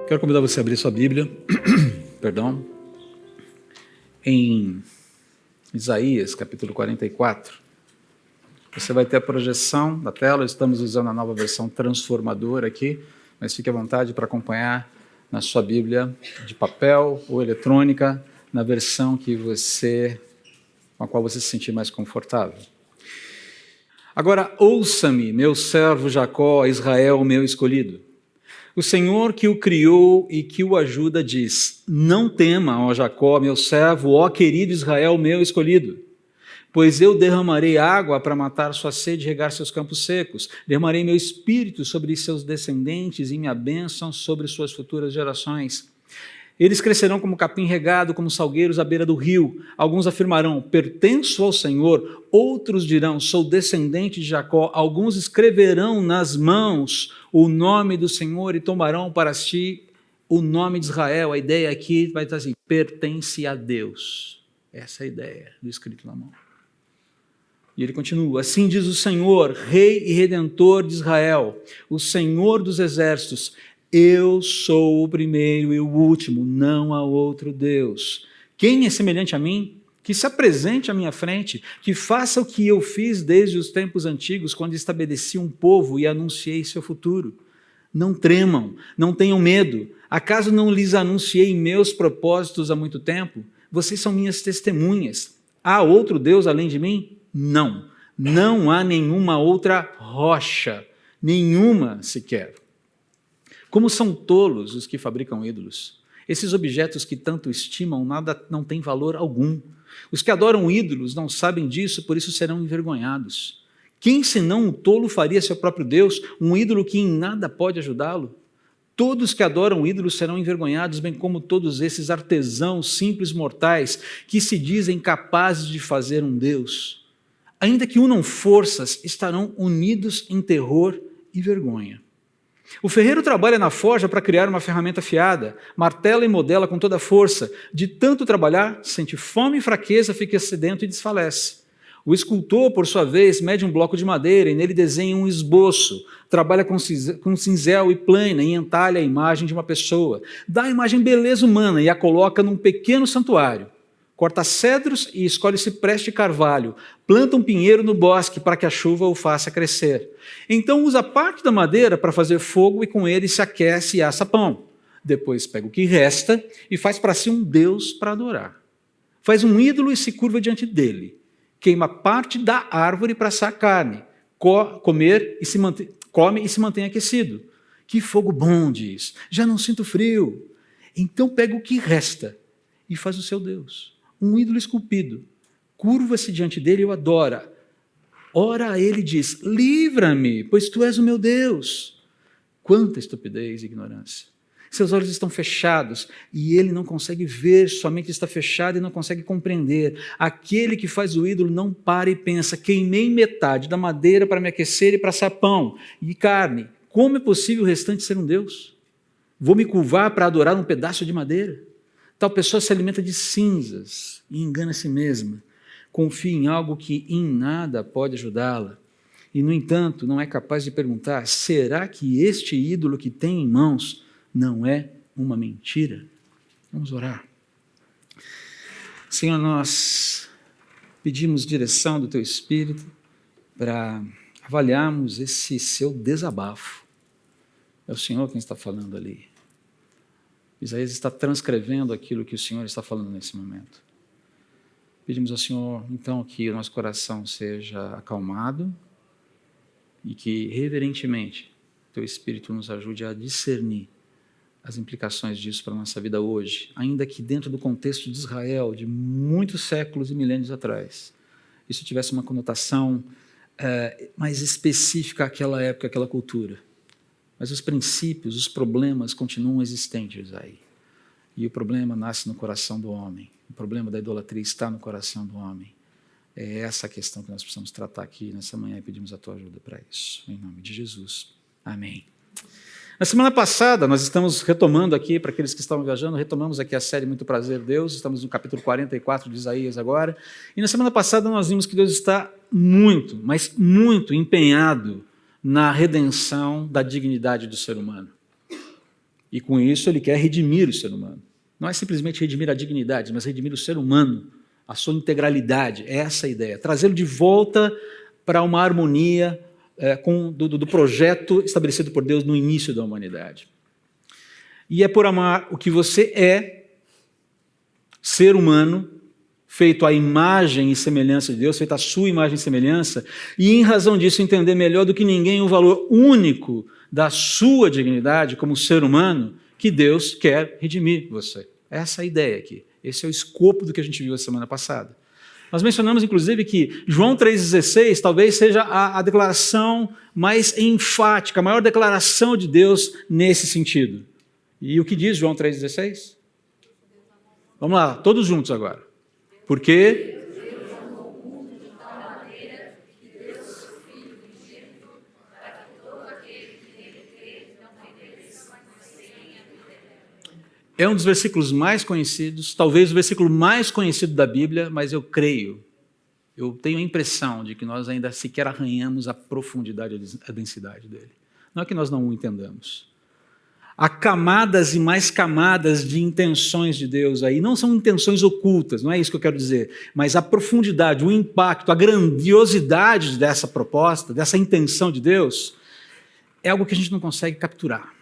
Quero convidar você a abrir sua Bíblia, perdão, em Isaías, capítulo 44. Você vai ter a projeção da tela, estamos usando a nova versão transformadora aqui, mas fique à vontade para acompanhar na sua Bíblia de papel ou eletrônica, na versão com a qual você se sentir mais confortável. Agora, ouça-me, meu servo Jacó, Israel, meu escolhido. O Senhor que o criou e que o ajuda diz: não tema, ó Jacó, meu servo, ó querido Israel, meu escolhido. Pois eu derramarei água para matar sua sede e regar seus campos secos. Derramarei meu espírito sobre seus descendentes e minha bênção sobre suas futuras gerações. Eles crescerão como capim regado, como salgueiros à beira do rio. Alguns afirmarão: pertenço ao Senhor. Outros dirão: sou descendente de Jacó. Alguns escreverão nas mãos o nome do Senhor e tomarão para si o nome de Israel. A ideia aqui vai estar assim: pertence a Deus. Essa é a ideia do escrito na mão. E ele continua: assim diz o Senhor, Rei e Redentor de Israel, o Senhor dos exércitos: eu sou o primeiro e o último, não há outro Deus. Quem é semelhante a mim? Que se apresente à minha frente, que faça o que eu fiz desde os tempos antigos, quando estabeleci um povo e anunciei seu futuro. Não tremam, não tenham medo. Acaso não lhes anunciei meus propósitos há muito tempo? Vocês são minhas testemunhas. Há outro Deus além de mim? Não. Não há nenhuma outra rocha, nenhuma sequer. Como são tolos os que fabricam ídolos. Esses objetos que tanto estimam não têm valor algum. Os que adoram ídolos não sabem disso, por isso serão envergonhados. Quem senão um tolo faria seu próprio Deus, um ídolo que em nada pode ajudá-lo? Todos que adoram ídolos serão envergonhados, bem como todos esses artesãos simples mortais que se dizem capazes de fazer um Deus. Ainda que unam forças, estarão unidos em terror e vergonha. O ferreiro trabalha na forja para criar uma ferramenta afiada, martela e modela com toda a força. De tanto trabalhar, sente fome e fraqueza, fica sedento e desfalece. O escultor, por sua vez, mede um bloco de madeira e nele desenha um esboço. Trabalha com cinzel e plana e entalha a imagem de uma pessoa. Dá à imagem beleza humana e a coloca num pequeno santuário. Corta cedros e escolhe cipreste e carvalho. Planta um pinheiro no bosque para que a chuva o faça crescer. Então usa parte da madeira para fazer fogo e com ele se aquece e assa pão. Depois pega o que resta e faz para si um Deus para adorar. Faz um ídolo e se curva diante dele. Queima parte da árvore para assar carne. Come e se mantém aquecido. Que fogo bom, diz. Já não sinto frio. Então pega o que resta e faz o seu Deus. Um ídolo esculpido, curva-se diante dele e o adora. Ora a ele diz: livra-me, pois tu és o meu Deus. Quanta estupidez e ignorância. Seus olhos estão fechados e ele não consegue ver, sua mente está fechada e não consegue compreender. Aquele que faz o ídolo não para e pensa: queimei metade da madeira para me aquecer e para assar pão e carne. Como é possível o restante ser um Deus? Vou me curvar para adorar um pedaço de madeira? Tal pessoa se alimenta de cinzas e engana a si mesma. Confia em algo que em nada pode ajudá-la. E, no entanto, não é capaz de perguntar: será que este ídolo que tem em mãos não é uma mentira? Vamos orar. Senhor, nós pedimos direção do Teu Espírito para avaliarmos esse seu desabafo. É o Senhor quem está falando ali. Isaías está transcrevendo aquilo que o Senhor está falando nesse momento. Pedimos ao Senhor, então, que o nosso coração seja acalmado e que, reverentemente, Teu Espírito nos ajude a discernir as implicações disso para a nossa vida hoje, ainda que dentro do contexto de Israel, de muitos séculos e milênios atrás, isso tivesse uma conotação mais específica àquela época, àquela cultura. Mas os princípios, os problemas continuam existentes aí. E o problema nasce no coração do homem. O problema da idolatria está no coração do homem. É essa a questão que nós precisamos tratar aqui nessa manhã e pedimos a tua ajuda para isso. Em nome de Jesus. Amém. Na semana passada, nós estamos retomando aqui, para aqueles que estavam viajando, retomamos aqui a série Muito Prazer, Deus. Estamos no capítulo 44 de Isaías agora. E na semana passada nós vimos que Deus está muito, mas muito empenhado na redenção da dignidade do ser humano. E com isso ele quer redimir o ser humano. Não é simplesmente redimir a dignidade, mas redimir o ser humano, a sua integralidade. É essa a ideia. Trazê-lo de volta para uma harmonia do projeto estabelecido por Deus no início da humanidade. E é por amar o que você é, ser humano, feito à imagem e semelhança de Deus, feito à sua imagem e semelhança, e em razão disso entender melhor do que ninguém o valor único da sua dignidade como ser humano, que Deus quer redimir você. Essa é a ideia aqui. Esse é o escopo do que a gente viu a semana passada. Nós mencionamos, inclusive, que João 3,16 talvez seja a declaração mais enfática, a maior declaração de Deus nesse sentido. E o que diz João 3,16? Vamos lá, todos juntos agora. Porque Deus amou o mundo de tal maneira que deu seu Filho unigênito para que todo aquele que nele crê não pereça, mas tenha vida eterna. É um dos versículos mais conhecidos, talvez o versículo mais conhecido da Bíblia, mas eu tenho a impressão de que nós ainda sequer arranhamos a profundidade, a densidade dele. Não é que nós não o entendamos. Há camadas e mais camadas de intenções de Deus aí. Não são intenções ocultas, não é isso que eu quero dizer. Mas a profundidade, o impacto, a grandiosidade dessa proposta, dessa intenção de Deus, é algo que a gente não consegue capturar.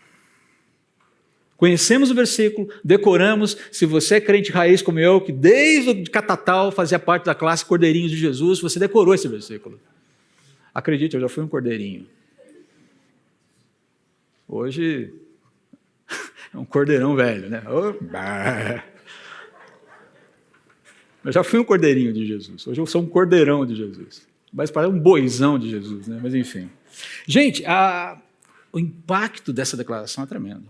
Conhecemos o versículo, decoramos. Se você é crente raiz como eu, que desde o catatal fazia parte da classe Cordeirinhos de Jesus, você decorou esse versículo. Acredite, eu já fui um cordeirinho. Hoje é um cordeirão velho, né? Eu já fui um cordeirinho de Jesus. Hoje eu sou um cordeirão de Jesus. Mas parece um boizão de Jesus, né? Mas enfim. Gente, o impacto dessa declaração é tremendo.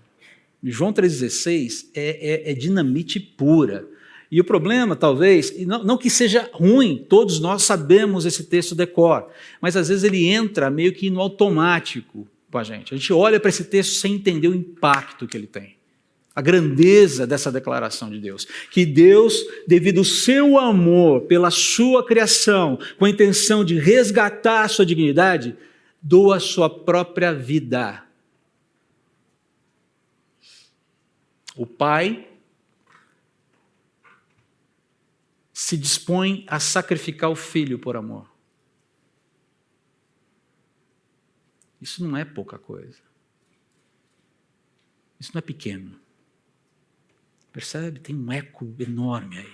João 3,16 é dinamite pura. E o problema, talvez, não que seja ruim, todos nós sabemos esse texto decor, mas às vezes ele entra meio que no automático com a gente. A gente olha para esse texto sem entender o impacto que ele tem. A grandeza dessa declaração de Deus. Que Deus, devido ao seu amor pela sua criação, com a intenção de resgatar a sua dignidade, doa a sua própria vida. O Pai se dispõe a sacrificar o Filho por amor. Isso não é pouca coisa. Isso não é pequeno. Percebe? Tem um eco enorme aí.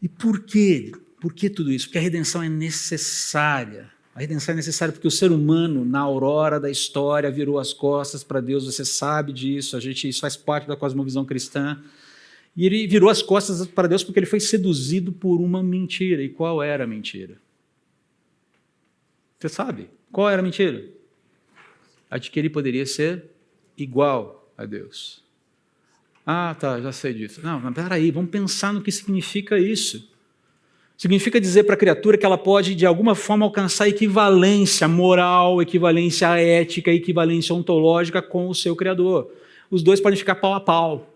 E por quê? Por que tudo isso? Porque a redenção é necessária. A redenção é necessária porque o ser humano, na aurora da história, virou as costas para Deus. Você sabe disso, isso faz parte da cosmovisão cristã. E ele virou as costas para Deus porque ele foi seduzido por uma mentira. E qual era a mentira? Você sabe? Qual era a mentira? A de que ele poderia ser igual a Deus. Ah, tá, já sei disso. Não, mas peraí, vamos pensar no que significa isso. Significa dizer para a criatura que ela pode, de alguma forma, alcançar equivalência moral, equivalência ética, equivalência ontológica com o seu Criador. Os dois podem ficar pau a pau.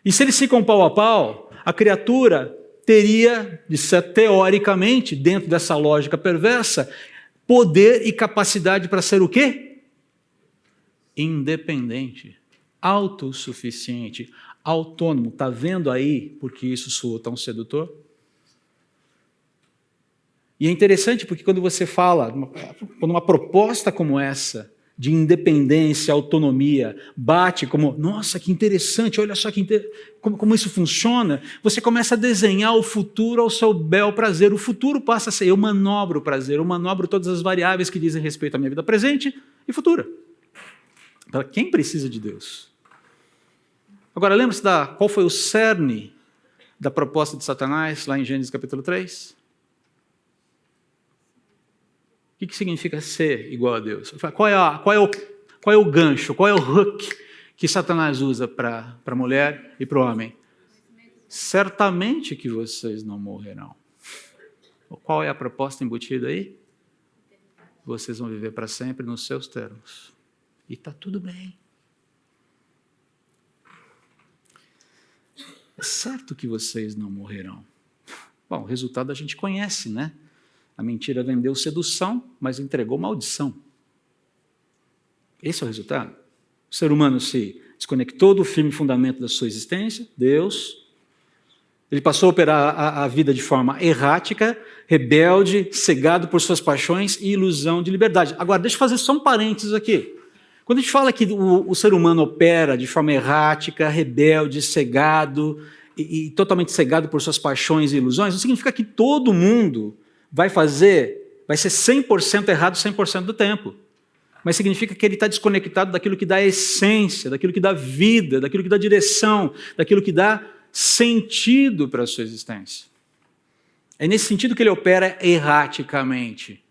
E se eles ficam pau a pau, a criatura teria, teoricamente, dentro dessa lógica perversa, poder e capacidade para ser o quê? Independente, autossuficiente, autônomo. Está vendo aí porque isso soa tão sedutor? E é interessante porque quando você fala, quando uma proposta como essa, de independência, autonomia, bate como, nossa, que interessante, olha só como isso funciona, você começa a desenhar o futuro ao seu bel prazer. O futuro passa a ser, eu manobro o prazer, eu manobro todas as variáveis que dizem respeito à minha vida presente e futura. Para quem precisa de Deus? Agora, lembra-se qual foi o cerne da proposta de Satanás, lá em Gênesis capítulo 3? O que significa ser igual a Deus? Qual é o gancho, qual é o hook que Satanás usa para a mulher e para o homem? Certamente que vocês não morrerão. Qual é a proposta embutida aí? Vocês vão viver para sempre nos seus termos. E está tudo bem. É certo que vocês não morrerão. Bom, o resultado a gente conhece, né? A mentira vendeu sedução, mas entregou maldição. Esse é o resultado. O ser humano se desconectou do firme fundamento da sua existência, Deus. Ele passou a operar a vida de forma errática, rebelde, cegado por suas paixões e ilusão de liberdade. Agora, deixa eu fazer só um parênteses aqui. Quando a gente fala que o ser humano opera de forma errática, rebelde, cegado e totalmente cegado por suas paixões e ilusões, não significa que todo mundo vai ser 100% errado 100% do tempo. Mas significa que ele está desconectado daquilo que dá essência, daquilo que dá vida, daquilo que dá direção, daquilo que dá sentido para a sua existência. É nesse sentido que ele opera erraticamente.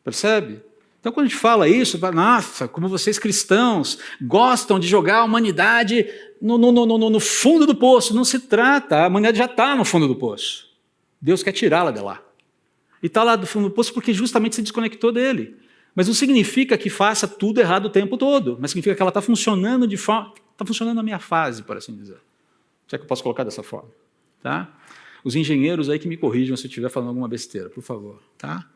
Percebe? Então, quando a gente fala isso, nossa, como vocês cristãos gostam de jogar a humanidade no fundo do poço. Não se trata, a humanidade já está no fundo do poço. Deus quer tirá-la de lá. E está lá do fundo do poço porque justamente se desconectou dele. Mas não significa que faça tudo errado o tempo todo, mas significa que ela está funcionando de forma... Está funcionando na minha fase, por assim dizer. Se é que eu posso colocar dessa forma. Tá? Os engenheiros aí que me corrijam se eu estiver falando alguma besteira, por favor. Tá?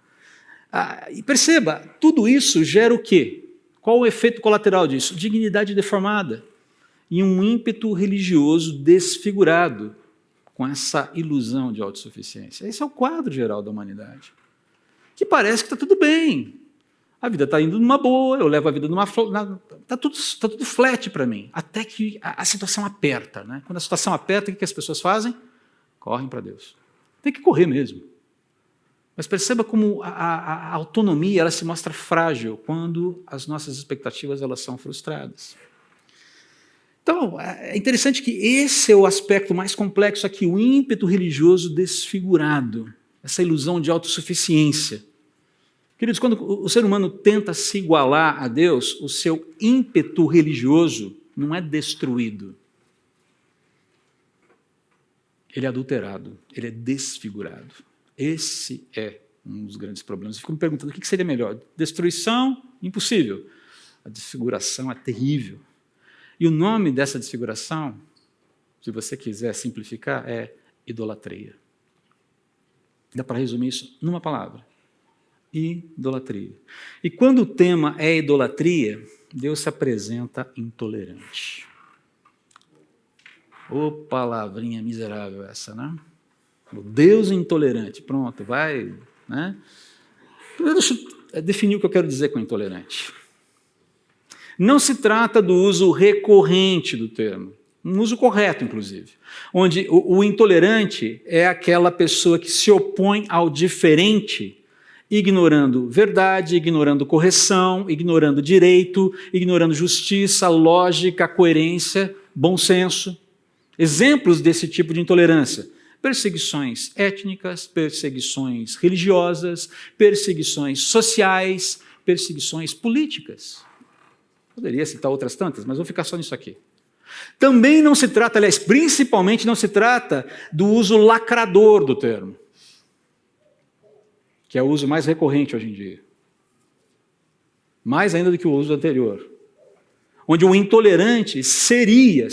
E perceba, tudo isso gera o quê? Qual o efeito colateral disso? Dignidade deformada e um ímpeto religioso desfigurado com essa ilusão de autossuficiência. Esse é o quadro geral da humanidade. Que parece que está tudo bem. A vida está indo numa boa, eu levo a vida numa... Está tudo flat para mim, até que a situação aperta. Né? Quando a situação aperta, o que as pessoas fazem? Correm para Deus. Tem que correr mesmo. Mas perceba como a autonomia ela se mostra frágil quando as nossas expectativas elas são frustradas. Então, é interessante que esse é o aspecto mais complexo aqui, o ímpeto religioso desfigurado, essa ilusão de autossuficiência. Queridos, quando o ser humano tenta se igualar a Deus, o seu ímpeto religioso não é destruído. Ele é adulterado, ele é desfigurado. Esse é um dos grandes problemas. Eu fico me perguntando o que seria melhor. Destruição? Impossível. A desfiguração é terrível. E o nome dessa desfiguração, se você quiser simplificar, é idolatria. Dá para resumir isso numa palavra. Idolatria. E quando o tema é idolatria, Deus se apresenta intolerante. Ô palavrinha miserável essa, né? O Deus intolerante. Pronto, vai. Né? Deixa eu definir o que eu quero dizer com intolerante. Não se trata do uso recorrente do termo, um uso correto, inclusive, onde o intolerante é aquela pessoa que se opõe ao diferente, ignorando verdade, ignorando correção, ignorando direito, ignorando justiça, lógica, coerência, bom senso. Exemplos desse tipo de intolerância: perseguições étnicas, perseguições religiosas, perseguições sociais, perseguições políticas. Poderia citar outras tantas, mas vou ficar só nisso aqui. Também não se trata, aliás, principalmente não se trata do uso lacrador do termo, que é o uso mais recorrente hoje em dia. Mais ainda do que o uso anterior. Onde o intolerante seria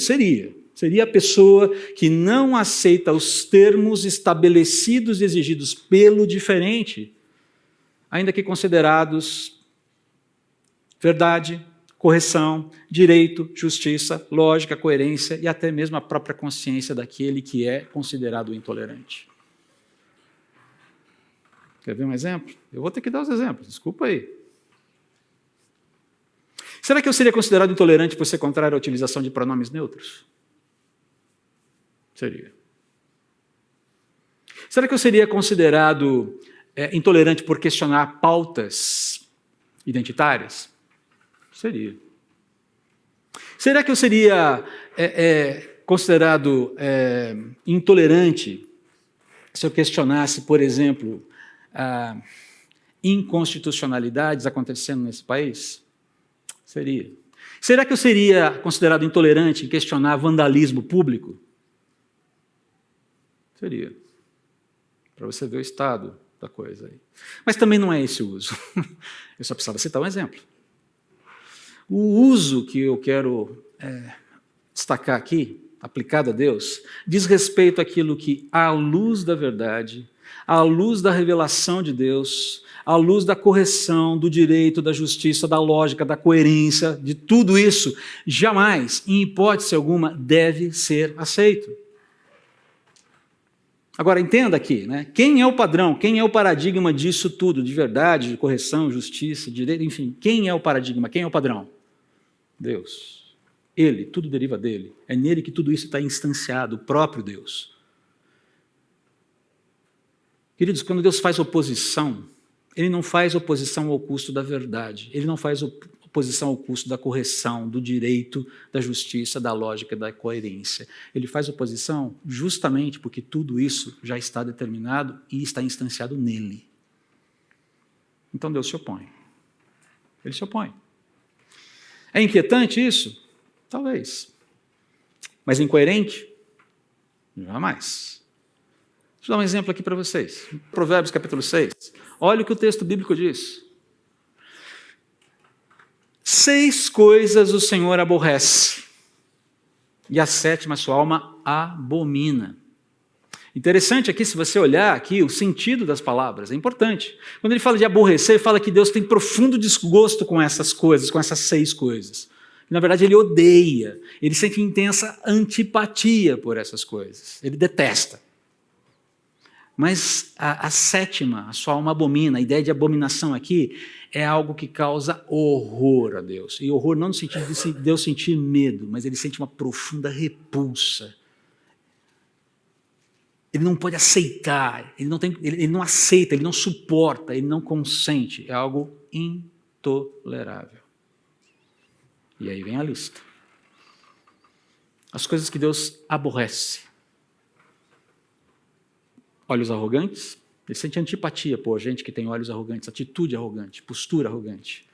a pessoa que não aceita os termos estabelecidos e exigidos pelo diferente, ainda que considerados verdade, correção, direito, justiça, lógica, coerência e até mesmo a própria consciência daquele que é considerado intolerante. Quer ver um exemplo? Eu vou ter que dar os exemplos, desculpa aí. Será que eu seria considerado intolerante por ser contrário à utilização de pronomes neutros? Seria. Será que eu seria considerado intolerante por questionar pautas identitárias? Seria. Será que eu seria considerado intolerante se eu questionasse, por exemplo, inconstitucionalidades acontecendo nesse país? Seria. Será que eu seria considerado intolerante em questionar vandalismo público? Seria. Para você ver o estado da coisa aí. Mas também não é esse o uso. Eu só precisava citar um exemplo. O uso que eu quero destacar aqui, aplicado a Deus, diz respeito àquilo que, à luz da verdade, à luz da revelação de Deus, à luz da correção, do direito, da justiça, da lógica, da coerência, de tudo isso, jamais, em hipótese alguma, deve ser aceito. Agora, entenda aqui, né? Quem é o padrão, quem é o paradigma disso tudo, de verdade, de correção, justiça, direito, enfim, quem é o paradigma, quem é o padrão? Deus. Ele, tudo deriva dele. É nele que tudo isso está instanciado, o próprio Deus. Queridos, quando Deus faz oposição, Ele não faz oposição ao custo da verdade, Ele não faz oposição ao custo da correção, do direito, da justiça, da lógica, da coerência. Ele faz oposição justamente porque tudo isso já está determinado e está instanciado nele. Então Deus se opõe. Ele se opõe. É inquietante isso? Talvez. Mas incoerente? Jamais. Deixa eu dar um exemplo aqui para vocês. Provérbios capítulo 6. Olha o que o texto bíblico diz. 6 coisas o Senhor aborrece, e a 7ª sua alma abomina. Interessante aqui, se você olhar aqui, o sentido das palavras, é importante. Quando ele fala de aborrecer, ele fala que Deus tem profundo desgosto com essas coisas, com essas 6 coisas. Na verdade, ele odeia, ele sente intensa antipatia por essas coisas, ele detesta. Mas a 7ª, a sua alma abomina, a ideia de abominação aqui é algo que causa horror a Deus. E horror não no sentido de Deus sentir medo, mas ele sente uma profunda repulsa. Ele não pode aceitar, ele não aceita, ele não suporta, ele não consente. É algo intolerável. E aí vem a lista. As coisas que Deus aborrece. Olhos arrogantes, ele sente antipatia por gente que tem olhos arrogantes, atitude arrogante, postura arrogante.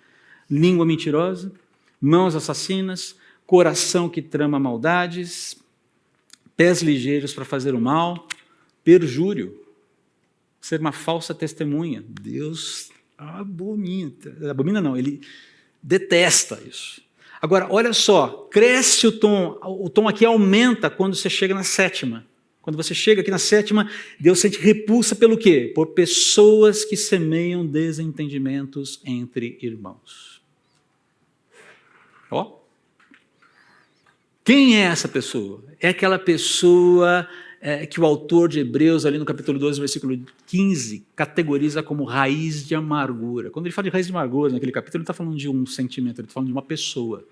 Língua mentirosa, mãos assassinas, coração que trama maldades, pés ligeiros para fazer o mal, perjúrio, ser uma falsa testemunha. Deus abomina. Abomina não, ele detesta isso. Agora, olha só, cresce o tom aqui aumenta quando você chega na 7ª. Quando você chega aqui na 7ª, Deus sente repulsa pelo quê? Por pessoas que semeiam desentendimentos entre irmãos. Ó. Quem é essa pessoa? É aquela pessoa que o autor de Hebreus, ali no capítulo 12, versículo 15, categoriza como raiz de amargura. Quando ele fala de raiz de amargura, naquele capítulo, ele não está falando de um sentimento, ele está falando de uma pessoa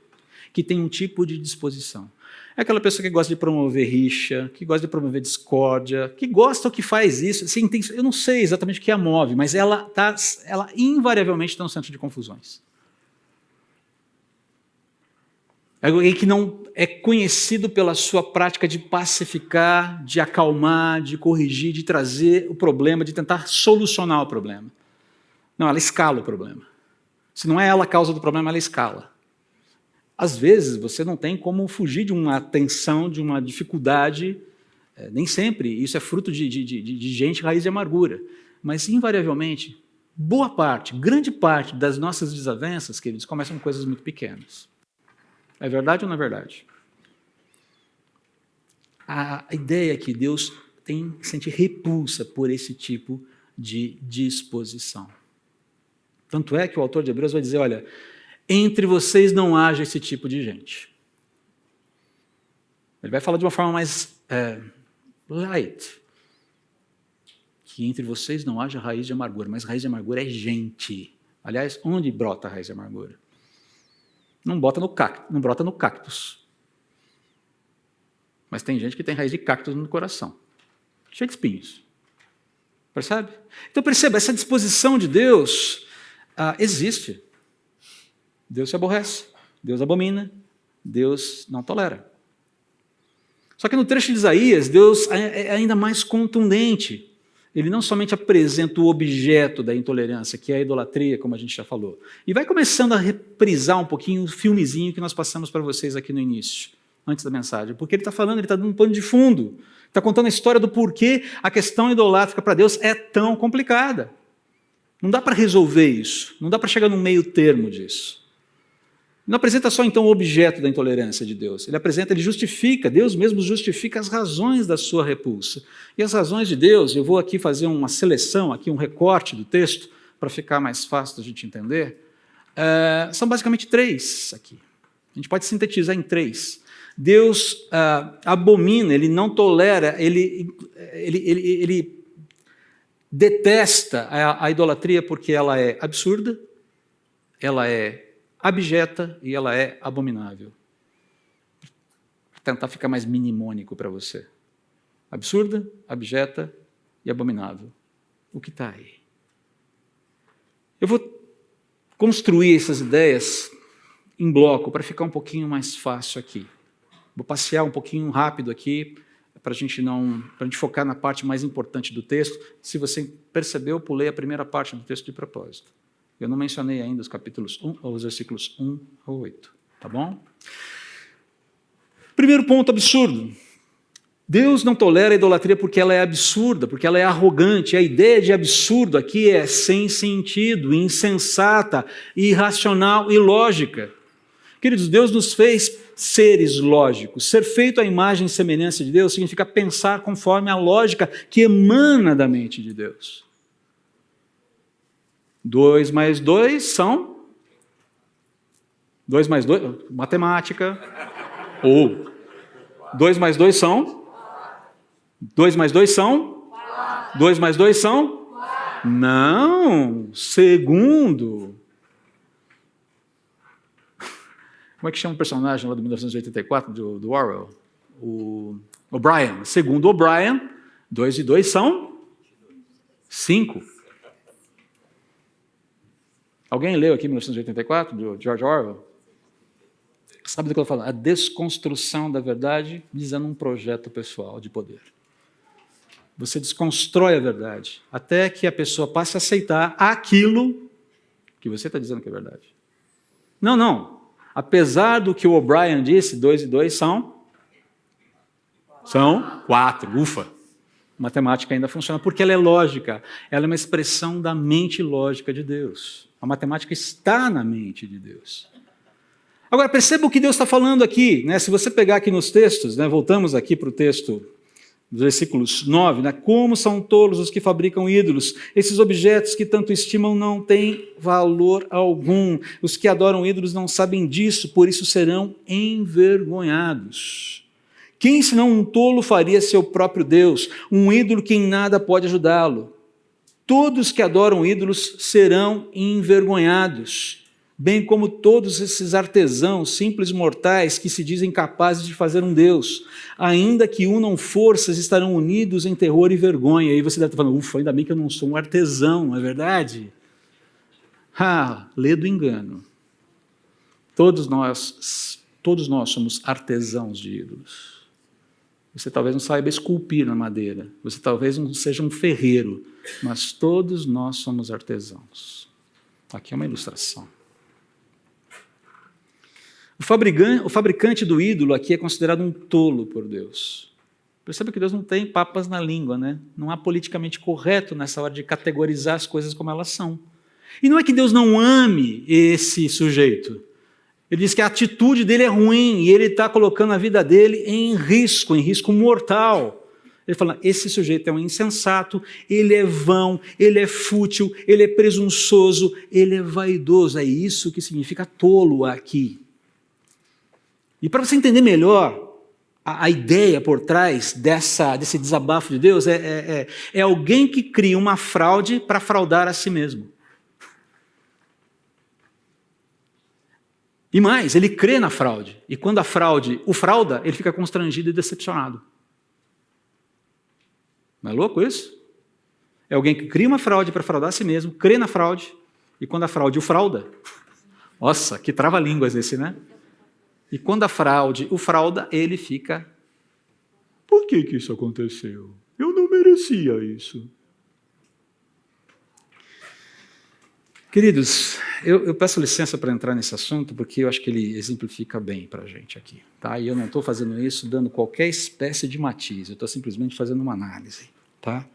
que tem um tipo de disposição. É aquela pessoa que gosta de promover rixa, que gosta de promover discórdia, que gosta ou que faz isso. Assim, eu não sei exatamente o que a move, mas ela invariavelmente está no centro de confusões. É alguém que não é conhecido pela sua prática de pacificar, de acalmar, de corrigir, de trazer o problema, de tentar solucionar o problema. Não, ela escala o problema. Se não é ela a causa do problema, ela escala. Às vezes, você não tem como fugir de uma tensão, de uma dificuldade, nem sempre. Isso é fruto de gente raiz de amargura. Mas, invariavelmente, boa parte, grande parte das nossas desavenças, queridos, começam com coisas muito pequenas. É verdade ou não é verdade? A ideia é que Deus sente repulsa por esse tipo de disposição. Tanto é que o autor de Hebreus vai dizer, olha, entre vocês não haja esse tipo de gente. Ele vai falar de uma forma mais light. Que entre vocês não haja raiz de amargura, mas raiz de amargura é gente. Aliás, onde brota a raiz de amargura? Não brota no cactus. Mas tem gente que tem raiz de cactus no coração. Cheio de espinhos. Percebe? Então perceba, essa disposição de Deus existe. Deus se aborrece, Deus abomina, Deus não tolera. Só que no trecho de Isaías, Deus é ainda mais contundente. Ele não somente apresenta o objeto da intolerância, que é a idolatria, como a gente já falou, e vai começando a reprisar um pouquinho o filmezinho que nós passamos para vocês aqui no início, antes da mensagem, porque ele está falando, ele está dando um pano de fundo, está contando a história do porquê a questão idolátrica para Deus é tão complicada. Não dá para resolver isso, não dá para chegar no meio termo disso. Não apresenta só, então, o objeto da intolerância de Deus. Ele justifica, Deus mesmo justifica as razões da sua repulsa. E as razões de Deus, eu vou aqui fazer uma seleção, aqui um recorte do texto, para ficar mais fácil da gente entender. São basicamente 3 aqui. A gente pode sintetizar em 3. Deus abomina, ele não tolera, ele detesta a idolatria porque ela é absurda, ela é abjeta e ela é abominável. Vou tentar ficar mais mnemônico para você. Absurda, abjeta e abominável. O que está aí? Eu vou construir essas ideias em bloco para ficar um pouquinho mais fácil aqui. Vou passear um pouquinho rápido aqui para a gente focar na parte mais importante do texto. Se você percebeu, eu pulei a primeira parte do texto de propósito. Eu não mencionei ainda os versículos 1 a 8, tá bom? Primeiro ponto absurdo. Deus não tolera a idolatria porque ela é absurda, porque ela é arrogante. A ideia de absurdo aqui é sem sentido, insensata, irracional e ilógica. Queridos, Deus nos fez seres lógicos. Ser feito à imagem e semelhança de Deus significa pensar conforme a lógica que emana da mente de Deus. 2 mais 2 são... 2 mais 2... Matemática. Ou 2 mais 2 são... 2 mais 2 são? 2 mais 2 são? Não, segundo. Como é que chama o personagem lá do 1984, do Orwell? O O'Brien. Segundo O'Brien, 2 e 2 são 5. Alguém leu aqui 1984, do George Orwell? Sabe do que eu falo? A desconstrução da verdade visando um projeto pessoal de poder. Você desconstrói a verdade até que a pessoa passe a aceitar aquilo que você está dizendo que é verdade. Não. Apesar do que o O'Brien disse, 2 e 2 são 4. Ufa! Matemática ainda funciona porque ela é lógica. Ela é uma expressão da mente lógica de Deus. A matemática está na mente de Deus. Agora, perceba o que Deus está falando aqui. Né? Se você pegar aqui nos textos, né? Voltamos aqui para o texto dos versículos 9, né? Como são tolos os que fabricam ídolos. Esses objetos que tanto estimam não têm valor algum. Os que adoram ídolos não sabem disso, por isso serão envergonhados. Quem senão um tolo faria seu próprio Deus, um ídolo que em nada pode ajudá-lo? Todos que adoram ídolos serão envergonhados, bem como todos esses artesãos simples mortais que se dizem capazes de fazer um Deus. Ainda que unam forças, estarão unidos em terror e vergonha. E você deve estar falando, ufa, ainda bem que eu não sou um artesão, não é verdade? Lê do engano. Todos nós somos artesãos de ídolos. Você talvez não saiba esculpir na madeira, você talvez não seja um ferreiro, mas todos nós somos artesãos. Aqui é uma ilustração. O fabricante do ídolo aqui é considerado um tolo por Deus. Perceba que Deus não tem papas na língua, né? Não há politicamente correto nessa hora de categorizar as coisas como elas são. E não é que Deus não ame esse sujeito. Ele diz que a atitude dele é ruim e ele está colocando a vida dele em risco mortal. Ele fala, esse sujeito é um insensato, ele é vão, ele é fútil, ele é presunçoso, ele é vaidoso. É isso que significa tolo aqui. E para você entender melhor a ideia por trás desse desabafo de Deus, é alguém que cria uma fraude para fraudar a si mesmo. E mais, ele crê na fraude. E quando a fraude o frauda, ele fica constrangido e decepcionado. Não é louco isso? É alguém que cria uma fraude para fraudar a si mesmo, crê na fraude, e quando a fraude o frauda, nossa, que trava-línguas esse, né? E quando a fraude o frauda, ele fica, por que isso aconteceu? Eu não merecia isso. Queridos, eu peço licença para entrar nesse assunto, porque eu acho que ele exemplifica bem para a gente aqui. Tá? E eu não estou fazendo isso dando qualquer espécie de matiz, eu estou simplesmente fazendo uma análise. Tá?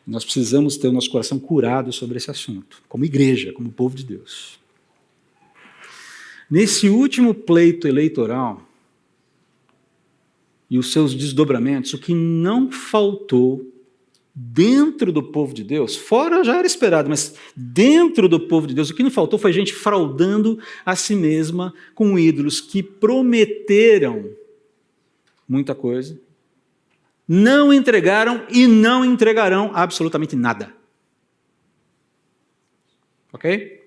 Nós precisamos ter o nosso coração curado sobre esse assunto, como igreja, como povo de Deus. Nesse último pleito eleitoral e os seus desdobramentos, o que não faltou dentro do povo de Deus, fora já era esperado, mas dentro do povo de Deus, o que não faltou foi gente fraudando a si mesma com ídolos que prometeram muita coisa, não entregaram e não entregarão absolutamente nada. Ok?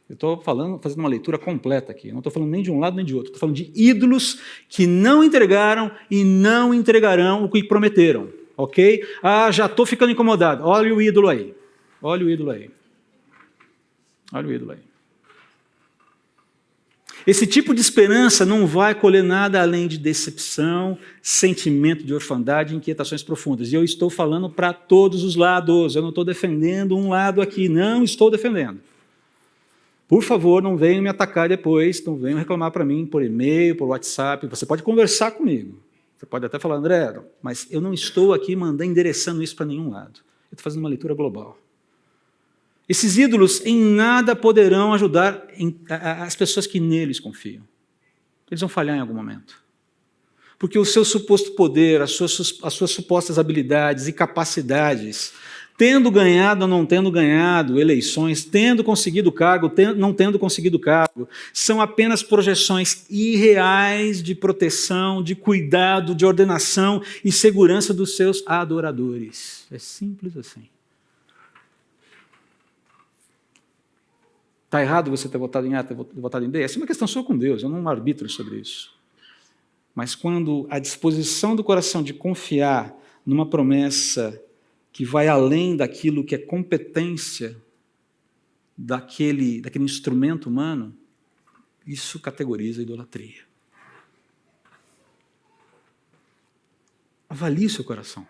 Eu estou fazendo uma leitura completa aqui. Eu não estou falando nem de um lado nem de outro. Estou falando de ídolos que não entregaram e não entregarão o que prometeram. Ok? Ah, já estou ficando incomodado. Olha o ídolo aí. Olha o ídolo aí. Olha o ídolo aí. Esse tipo de esperança não vai colher nada além de decepção, sentimento de orfandade e inquietações profundas. E eu estou falando para todos os lados. Eu não estou defendendo um lado aqui. Não estou defendendo. Por favor, não venham me atacar depois, não venham reclamar para mim por e-mail, por WhatsApp. Você pode conversar comigo. Você pode até falar, André, mas eu não estou aqui endereçando isso para nenhum lado. Eu estou fazendo uma leitura global. Esses ídolos em nada poderão ajudar as pessoas que neles confiam. Eles vão falhar em algum momento. Porque o seu suposto poder, as suas supostas habilidades e capacidades, tendo ganhado ou não tendo ganhado eleições, tendo conseguido cargo, não tendo conseguido cargo, são apenas projeções irreais de proteção, de cuidado, de ordenação e segurança dos seus adoradores. É simples assim. Está errado você ter votado em A, ter votado em B? Essa é uma questão sua com Deus, eu não arbitro sobre isso. Mas quando a disposição do coração de confiar numa promessa que vai além daquilo que é competência daquele instrumento humano, isso categoriza a idolatria. Avalie o seu coração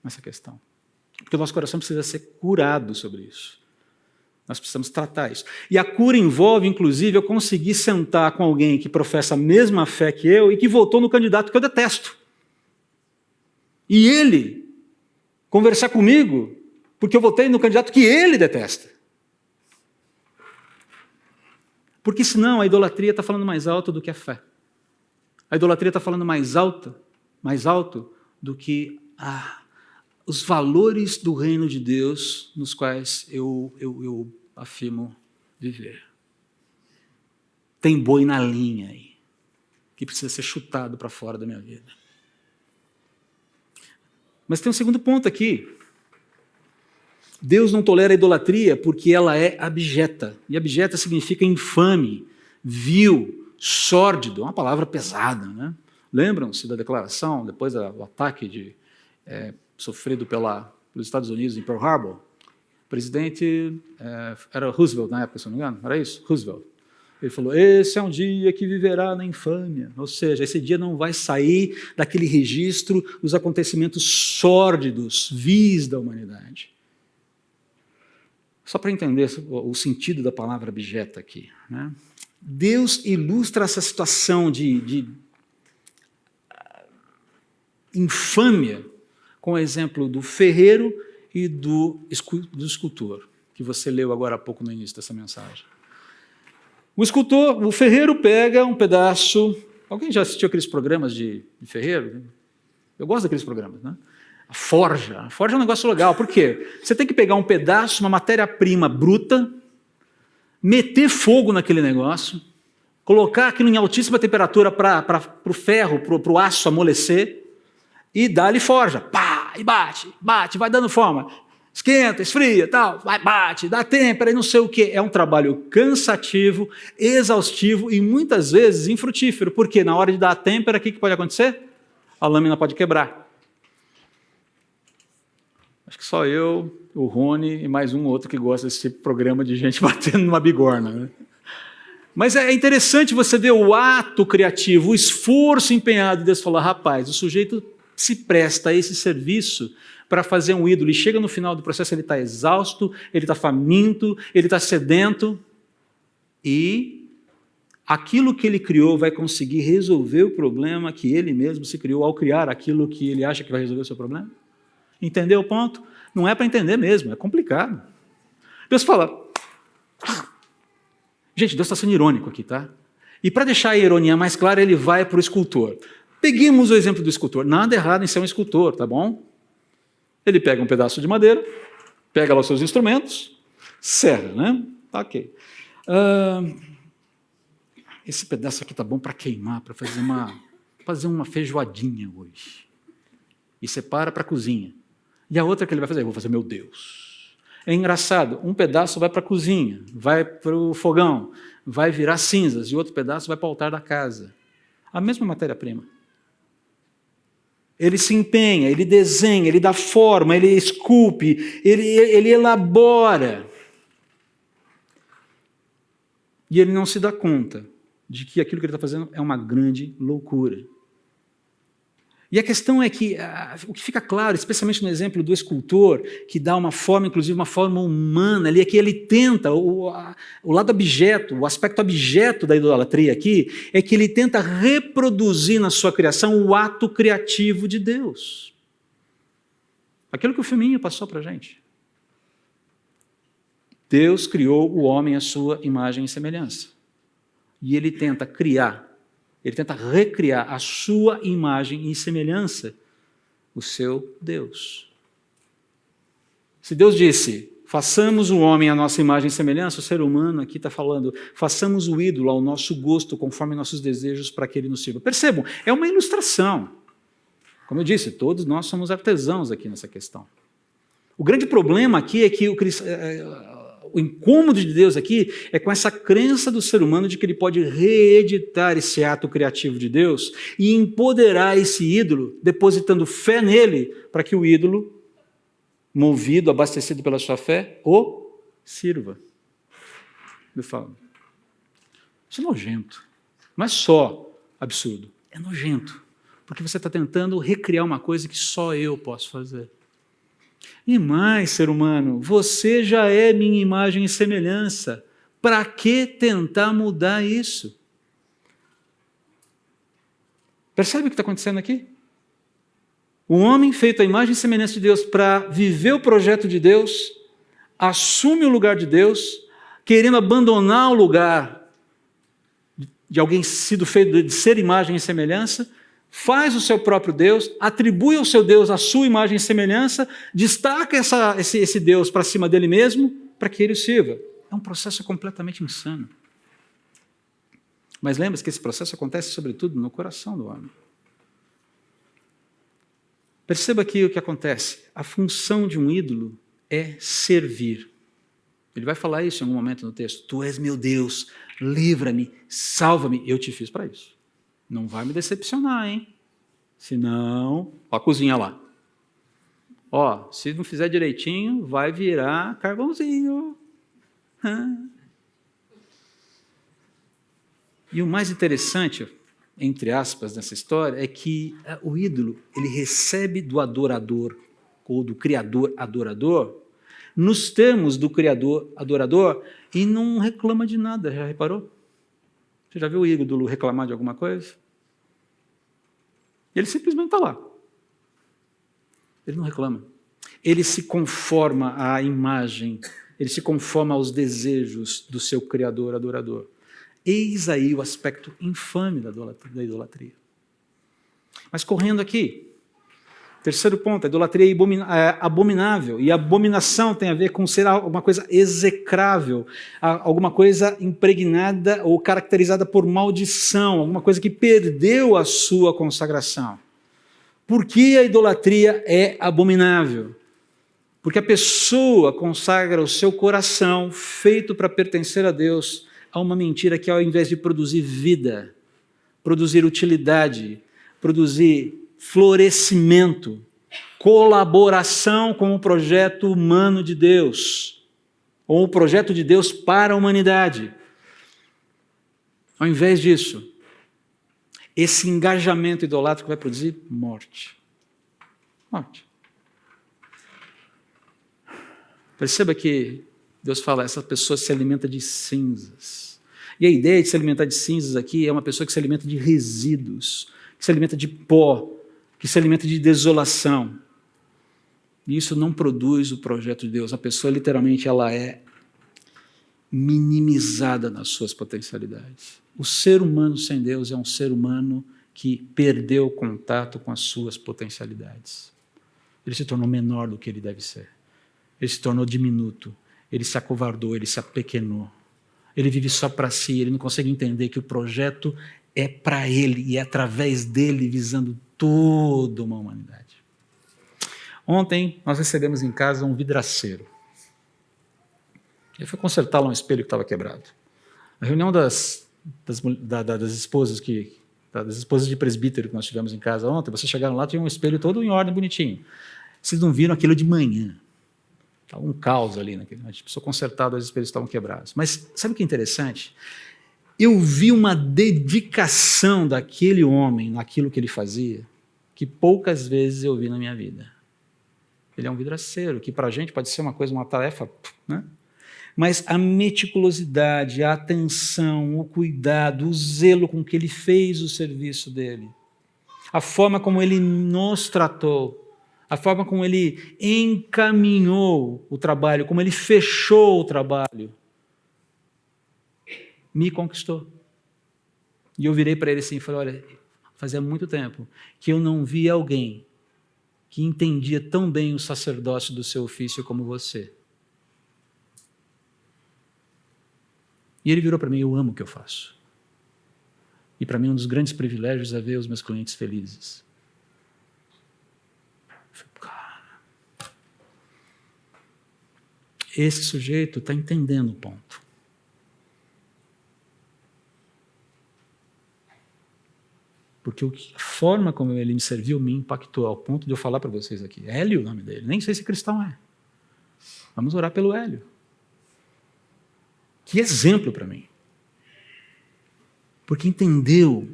nessa questão. Porque o nosso coração precisa ser curado sobre isso. Nós precisamos tratar isso. E a cura envolve, inclusive, eu conseguir sentar com alguém que professa a mesma fé que eu e que votou no candidato que eu detesto. E ele conversar comigo porque eu votei no candidato que ele detesta. Porque senão a idolatria está falando mais alto do que a fé. A idolatria está falando mais alto do que os valores do reino de Deus nos quais eu afirmo viver. Tem boi na linha aí, que precisa ser chutado para fora da minha vida. Mas tem um segundo ponto aqui. Deus não tolera a idolatria porque ela é abjeta. E abjeta significa infame, vil, sórdido. É uma palavra pesada, né? Lembram-se da declaração, depois do ataque sofrido pelos Estados Unidos em Pearl Harbor? O presidente era Roosevelt na época, se não me engano. Era isso? Roosevelt. Ele falou, esse é um dia que viverá na infâmia. Ou seja, esse dia não vai sair daquele registro dos acontecimentos sórdidos, vis da humanidade. Só para entender o sentido da palavra abjeta aqui, né? Deus ilustra essa situação de infâmia com o exemplo do ferreiro e do escultor, que você leu agora há pouco no início dessa mensagem. O ferreiro pega um pedaço... Alguém já assistiu aqueles programas de ferreiro? Eu gosto daqueles programas, né? A forja é um negócio legal. Por quê? Você tem que pegar um pedaço, uma matéria-prima bruta, meter fogo naquele negócio, colocar aquilo em altíssima temperatura para o ferro, para o aço amolecer, e dá-lhe forja. Pá, e bate, vai dando forma. Esquenta, esfria, tal, vai, bate, dá têmpera e não sei o quê. É um trabalho cansativo, exaustivo e muitas vezes infrutífero. Porque na hora de dar a têmpera, o que pode acontecer? A lâmina pode quebrar. Acho que só eu, o Rony e mais um outro que gosta desse tipo de programa de gente batendo numa bigorna, né? Mas é interessante você ver o ato criativo, o esforço empenhado. Deus falou, rapaz, o sujeito se presta a esse serviço para fazer um ídolo, e chega no final do processo, ele está exausto, ele está faminto, ele está sedento, e aquilo que ele criou vai conseguir resolver o problema que ele mesmo se criou ao criar aquilo que ele acha que vai resolver o seu problema? Entendeu o ponto? Não é para entender mesmo, é complicado. Deus fala, Gente, Deus está sendo irônico aqui, tá? E para deixar a ironia mais clara, ele vai para o escultor. Peguemos o exemplo do escultor. Nada errado em ser um escultor, tá bom? Ele pega um pedaço de madeira, pega lá os seus instrumentos, serra, né? Ok. Esse pedaço aqui tá bom para queimar, para fazer uma feijoadinha hoje. E separa para a cozinha. E a outra que ele vai fazer, eu vou fazer, meu Deus. É engraçado, um pedaço vai para a cozinha, vai para o fogão, vai virar cinzas, e outro pedaço vai para o altar da casa. A mesma matéria-prima. Ele se empenha, ele desenha, ele dá forma, ele esculpe, ele elabora. E ele não se dá conta de que aquilo que ele está fazendo é uma grande loucura. E a questão é que, o que fica claro, especialmente no exemplo do escultor, que dá uma forma, inclusive uma forma humana, ali é que ele tenta, o lado abjeto, o aspecto abjeto da idolatria aqui, é que ele tenta reproduzir na sua criação o ato criativo de Deus. Aquilo que o filminho passou para a gente. Deus criou o homem à sua imagem e semelhança. E ele tenta criar, ele tenta recriar a sua imagem e semelhança, o seu Deus. Se Deus disse, façamos o homem à nossa imagem e semelhança, o ser humano aqui está falando, façamos o ídolo ao nosso gosto, conforme nossos desejos, para que ele nos sirva. Percebam, é uma ilustração. Como eu disse, todos nós somos artesãos aqui nessa questão. O grande problema aqui é que o incômodo de Deus aqui é com essa crença do ser humano de que ele pode reeditar esse ato criativo de Deus e empoderar esse ídolo, depositando fé nele, para que o ídolo, movido, abastecido pela sua fé, o sirva. Eu falo, isso é nojento. Não é só absurdo, é nojento. Porque você está tentando recriar uma coisa que só eu posso fazer. E mais, ser humano, você já é minha imagem e semelhança. Para que tentar mudar isso? Percebe o que está acontecendo aqui? O homem feito à imagem e semelhança de Deus para viver o projeto de Deus, assume o lugar de Deus, querendo abandonar o lugar de alguém sido feito de ser imagem e semelhança, faz o seu próprio Deus, atribui ao seu Deus a sua imagem e semelhança, destaca esse Deus para cima dele mesmo, para que ele o sirva. É um processo completamente insano. Mas lembre-se que esse processo acontece, sobretudo, no coração do homem. Perceba aqui o que acontece. A função de um ídolo é servir. Ele vai falar isso em algum momento no texto. Tu és meu Deus, livra-me, salva-me. Eu te fiz para isso. Não vai me decepcionar, hein? Senão, ó, a cozinha lá. Ó, se não fizer direitinho, vai virar carvãozinho. E o mais interessante, entre aspas, nessa história, é que o ídolo, ele recebe do adorador, ou do criador adorador, nos termos do criador adorador, e não reclama de nada, já reparou? Você já viu o ídolo reclamar de alguma coisa? Ele simplesmente está lá. Ele não reclama. Ele se conforma à imagem, ele se conforma aos desejos do seu criador adorador. Eis aí o aspecto infame da idolatria. Mas correndo aqui, terceiro ponto, a idolatria é abominável, e abominação tem a ver com ser alguma coisa execrável, alguma coisa impregnada ou caracterizada por maldição, alguma coisa que perdeu a sua consagração. Por que a idolatria é abominável? Porque a pessoa consagra o seu coração, feito para pertencer a Deus, a uma mentira que, ao invés de produzir vida, produzir utilidade, produzir florescimento, colaboração com o projeto humano de Deus, ou o projeto de Deus para a humanidade. Ao invés disso, esse engajamento idolátrico vai produzir morte. Morte. Perceba que Deus fala, essa pessoa se alimenta de cinzas. E a ideia de se alimentar de cinzas aqui é uma pessoa que se alimenta de resíduos, que se alimenta de pó, que se alimenta de desolação. E isso não produz o projeto de Deus. A pessoa, literalmente, ela é minimizada nas suas potencialidades. O ser humano sem Deus é um ser humano que perdeu o contato com as suas potencialidades. Ele se tornou menor do que ele deve ser. Ele se tornou diminuto. Ele se acovardou, ele se apequenou. Ele vive só para si, ele não consegue entender que o projeto é para ele e é através dele, visando toda uma humanidade. Ontem nós recebemos em casa um vidraceiro. Ele foi consertar lá um espelho que estava quebrado. A reunião das esposas de presbítero que nós tivemos em casa ontem, vocês chegaram lá, tinha um espelho todo em ordem, bonitinho. Vocês não viram aquilo de manhã. Estava um caos ali, a gente precisou consertar, os espelhos estavam quebrados. Mas sabe o que é interessante? Eu vi uma dedicação daquele homem naquilo que ele fazia, que poucas vezes eu vi na minha vida. Ele é um vidraceiro, que para a gente pode ser uma tarefa, né? Mas a meticulosidade, a atenção, o cuidado, o zelo com que ele fez o serviço dele, a forma como ele nos tratou, a forma como ele encaminhou o trabalho, como ele fechou o trabalho, me conquistou. E eu virei para ele assim e falei, olha, fazia muito tempo que eu não via alguém que entendia tão bem o sacerdócio do seu ofício como você. E ele virou para mim, eu amo o que eu faço. E para mim um dos grandes privilégios é ver os meus clientes felizes. Eu falei, cara, esse sujeito está entendendo o ponto. Porque a forma como ele me serviu me impactou ao ponto de eu falar para vocês aqui. Hélio o nome dele, nem sei se cristão é. Vamos orar pelo Hélio. Que exemplo para mim. Porque entendeu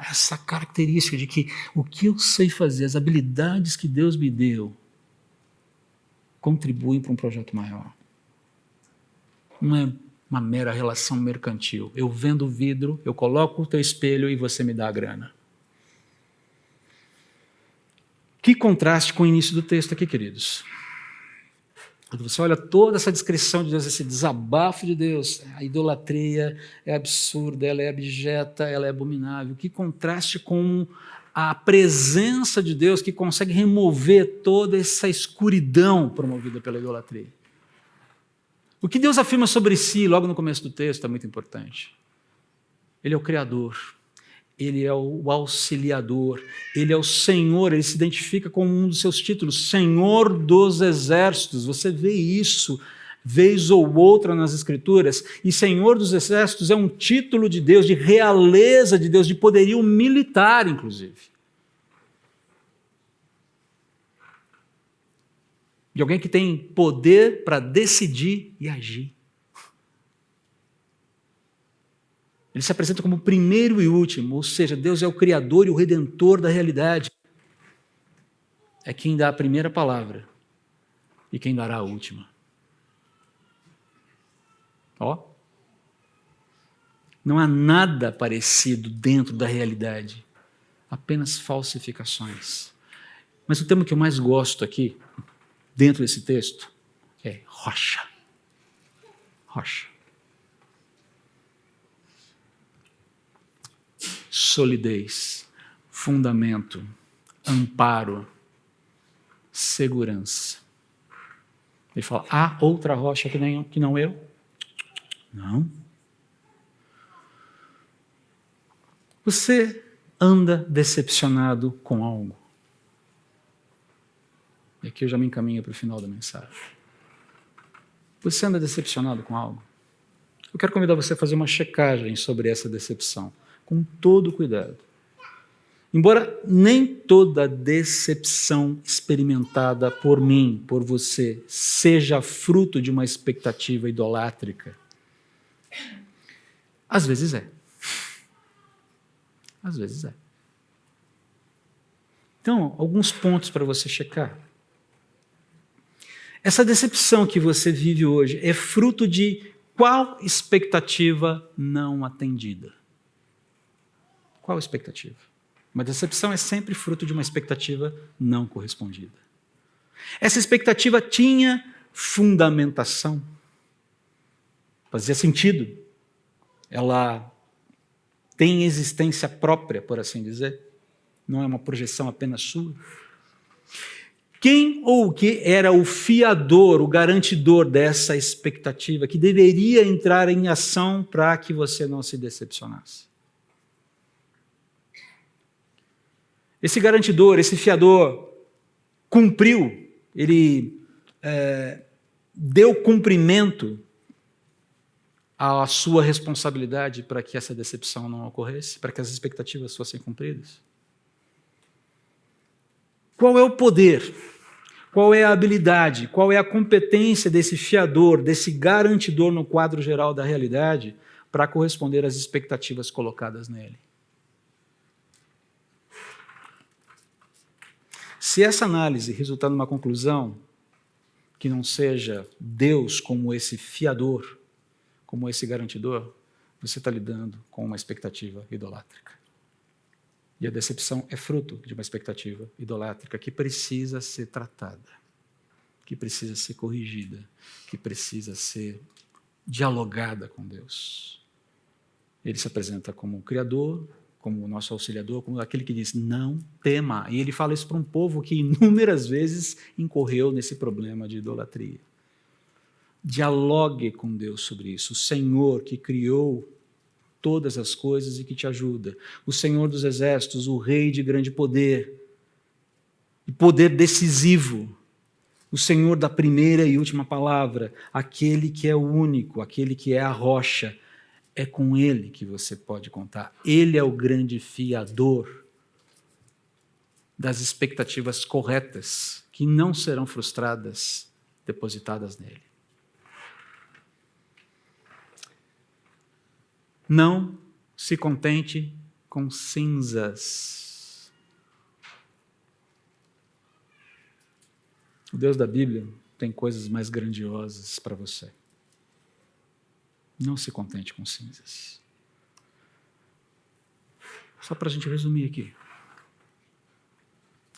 essa característica de que o que eu sei fazer, as habilidades que Deus me deu, contribuem para um projeto maior. Não é uma mera relação mercantil. Eu vendo o vidro, eu coloco o teu espelho e você me dá a grana. Que contraste com o início do texto aqui, queridos. Quando você olha toda essa descrição de Deus, esse desabafo de Deus, a idolatria é absurda, ela é abjeta, ela é abominável. Que contraste com a presença de Deus que consegue remover toda essa escuridão promovida pela idolatria. O que Deus afirma sobre si, logo no começo do texto, é muito importante. Ele é o Criador, Ele é o auxiliador, Ele é o Senhor, Ele se identifica com um dos seus títulos, Senhor dos Exércitos. Você vê isso vez ou outra nas Escrituras, e Senhor dos Exércitos é um título de Deus, de realeza de Deus, de poderio militar, inclusive. De alguém que tem poder para decidir e agir. Ele se apresenta como o primeiro e último, ou seja, Deus é o Criador e o Redentor da realidade. É quem dá a primeira palavra e quem dará a última. Ó, não há nada parecido dentro da realidade, apenas falsificações. Mas o tema que eu mais gosto aqui, dentro desse texto, é rocha. Rocha. Solidez, fundamento, amparo, segurança. Ele fala, há outra rocha que não eu? Não. Você anda decepcionado com algo? E aqui eu já me encaminho para o final da mensagem. Você anda decepcionado com algo? Eu quero convidar você a fazer uma checagem sobre essa decepção, com todo cuidado. Embora nem toda decepção experimentada por mim, por você, seja fruto de uma expectativa idolátrica, às vezes é. Às vezes é. Então, alguns pontos para você checar. Essa decepção que você vive hoje é fruto de qual expectativa não atendida? Qual expectativa? Uma decepção é sempre fruto de uma expectativa não correspondida. Essa expectativa tinha fundamentação. fazia sentido. Ela tem existência própria, por assim dizer. Não é uma projeção apenas sua. Quem ou o que era o fiador, o garantidor dessa expectativa, que deveria entrar em ação para que você não se decepcionasse? Esse garantidor, esse fiador, cumpriu, ele deu cumprimento à sua responsabilidade para que essa decepção não ocorresse, para que as expectativas fossem cumpridas? Qual é o poder? Qual é a habilidade? Qual é a competência desse fiador, desse garantidor no quadro geral da realidade para corresponder às expectativas colocadas nele? Se essa análise resultar numa conclusão que não seja Deus como esse fiador, como esse garantidor, você está lidando com uma expectativa idolátrica. E a decepção é fruto de uma expectativa idolátrica que precisa ser tratada, que precisa ser corrigida, que precisa ser dialogada com Deus. Ele se apresenta como o Criador, como o nosso auxiliador, como aquele que diz, não tema. E ele fala isso para um povo que inúmeras vezes incorreu nesse problema de idolatria. Dialogue com Deus sobre isso. O Senhor que criou todas as coisas e que te ajuda. O Senhor dos exércitos, o Rei de grande poder, e poder decisivo. O Senhor da primeira e última palavra, aquele que é o único, aquele que é a rocha. É com Ele que você pode contar. Ele é o grande fiador das expectativas corretas, que não serão frustradas, depositadas nele. Não se contente com cinzas. O Deus da Bíblia tem coisas mais grandiosas para você. Não se contente com cinzas. Só para a gente resumir aqui.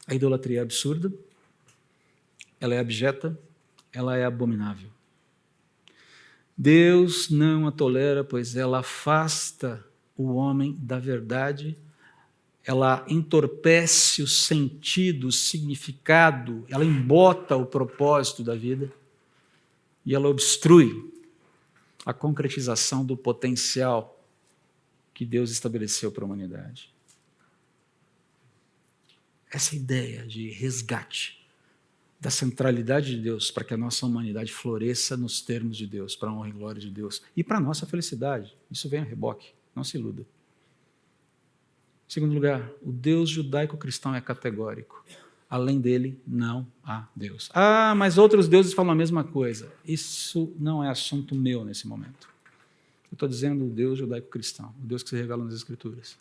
A idolatria é absurda, ela é abjeta, ela é abominável. Deus não a tolera, pois ela afasta o homem da verdade, ela entorpece o sentido, o significado, ela embota o propósito da vida e ela obstrui a concretização do potencial que Deus estabeleceu para a humanidade. Essa ideia de resgate da centralidade de Deus para que a nossa humanidade floresça nos termos de Deus, para a honra e glória de Deus e para a nossa felicidade. Isso vem a reboque, não se iluda. Em segundo lugar, o Deus judaico-cristão é categórico. Além dele, não há Deus. Ah, mas outros deuses falam a mesma coisa. Isso não é assunto meu nesse momento. Eu estou dizendo o Deus judaico-cristão, o Deus que se revela nas Escrituras.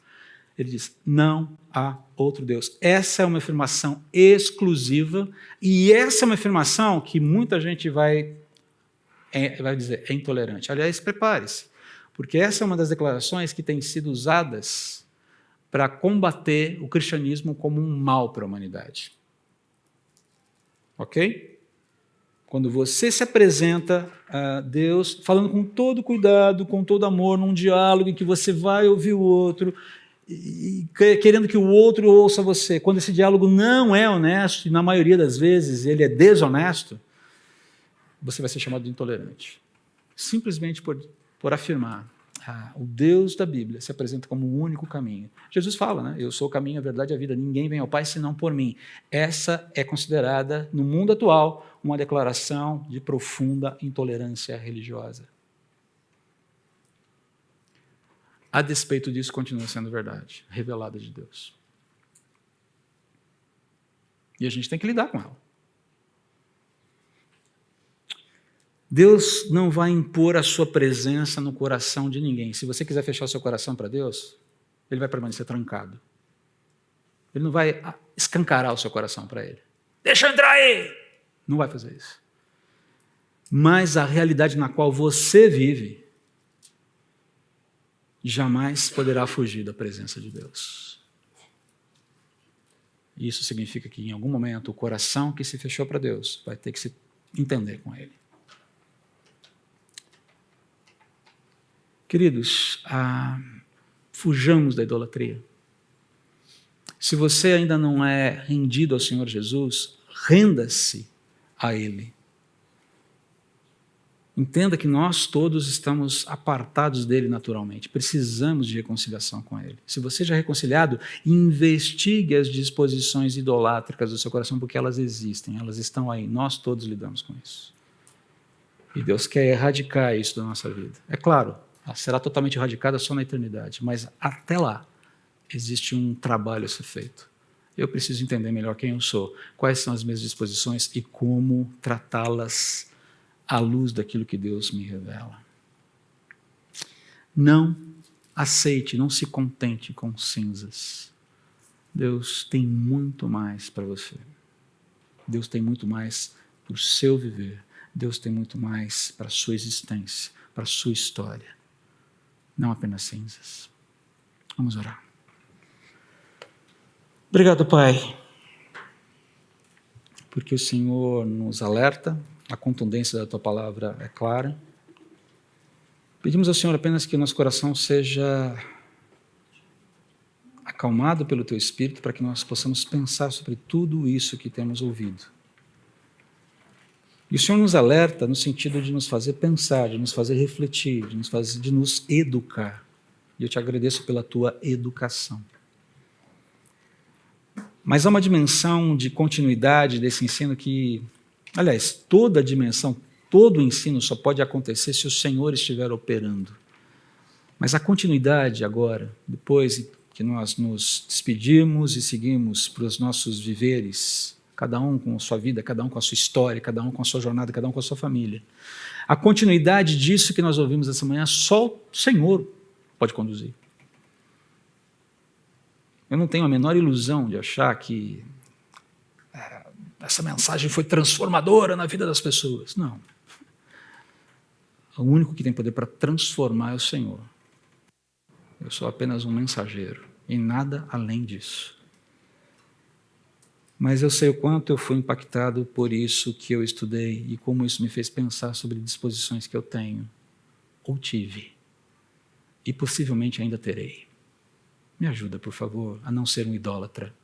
Ele diz, não há outro Deus. Essa é uma afirmação exclusiva e essa é uma afirmação que muita gente vai dizer, é intolerante. Aliás, prepare-se, porque essa é uma das declarações que tem sido usadas para combater o cristianismo como um mal para a humanidade. Ok? Quando você se apresenta a Deus, falando com todo cuidado, com todo amor, num diálogo em que você vai ouvir o outro, e querendo que o outro ouça você, quando esse diálogo não é honesto, e na maioria das vezes ele é desonesto, você vai ser chamado de intolerante. Simplesmente por afirmar, o Deus da Bíblia se apresenta como o único caminho. Jesus fala, né? Eu sou o caminho, a verdade e a vida, ninguém vem ao Pai senão por mim. Essa é considerada, no mundo atual, uma declaração de profunda intolerância religiosa. A despeito disso, continua sendo verdade, revelada de Deus. E a gente tem que lidar com ela. Deus não vai impor a sua presença no coração de ninguém. Se você quiser fechar o seu coração para Deus, ele vai permanecer trancado. Ele não vai escancarar o seu coração para ele. Deixa eu entrar aí! Não vai fazer isso. Mas a realidade na qual você vive jamais poderá fugir da presença de Deus. Isso significa que, em algum momento, o coração que se fechou para Deus vai ter que se entender com Ele. Queridos, fujamos da idolatria. Se você ainda não é rendido ao Senhor Jesus, renda-se a Ele. Entenda que nós todos estamos apartados dele naturalmente, precisamos de reconciliação com ele. Se você já é reconciliado, investigue as disposições idolátricas do seu coração, porque elas existem, elas estão aí, nós todos lidamos com isso. E Deus quer erradicar isso da nossa vida. É claro, ela será totalmente erradicada só na eternidade, mas até lá existe um trabalho a ser feito. Eu preciso entender melhor quem eu sou, quais são as minhas disposições e como tratá-las à luz daquilo que Deus me revela. Não aceite, não se contente com cinzas. Deus tem muito mais para você. Deus tem muito mais para o seu viver. Deus tem muito mais para a sua existência, para a sua história. Não apenas cinzas. Vamos orar. Obrigado, Pai, porque o Senhor nos alerta, a contundência da Tua palavra é clara. Pedimos ao Senhor apenas que o nosso coração seja acalmado pelo Teu Espírito, para que nós possamos pensar sobre tudo isso que temos ouvido. E o Senhor nos alerta no sentido de nos fazer pensar, de nos fazer refletir, de nos educar. E eu te agradeço pela Tua educação. Mas há uma dimensão de continuidade desse ensino que, aliás, toda a dimensão, todo o ensino só pode acontecer se o Senhor estiver operando. Mas a continuidade agora, depois que nós nos despedimos e seguimos para os nossos viveres, cada um com a sua vida, cada um com a sua história, cada um com a sua jornada, cada um com a sua família. A continuidade disso que nós ouvimos essa manhã, só o Senhor pode conduzir. Eu não tenho a menor ilusão de achar que essa mensagem foi transformadora na vida das pessoas. Não. O único que tem poder para transformar é o Senhor. Eu sou apenas um mensageiro e nada além disso. Mas eu sei o quanto eu fui impactado por isso que eu estudei e como isso me fez pensar sobre disposições que eu tenho ou tive e possivelmente ainda terei. Me ajuda, por favor, a não ser um idólatra.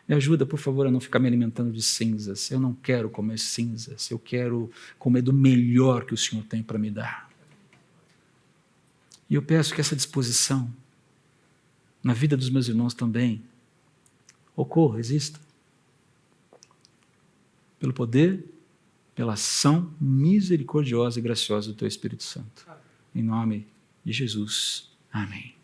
Me ajuda, por favor, a não ficar me alimentando de cinzas. Eu não quero comer cinzas. Eu quero comer do melhor que o Senhor tem para me dar. E eu peço que essa disposição, na vida dos meus irmãos também, ocorra, exista. Pelo poder, pela ação misericordiosa e graciosa do Teu Espírito Santo. Em nome de Jesus. Amém.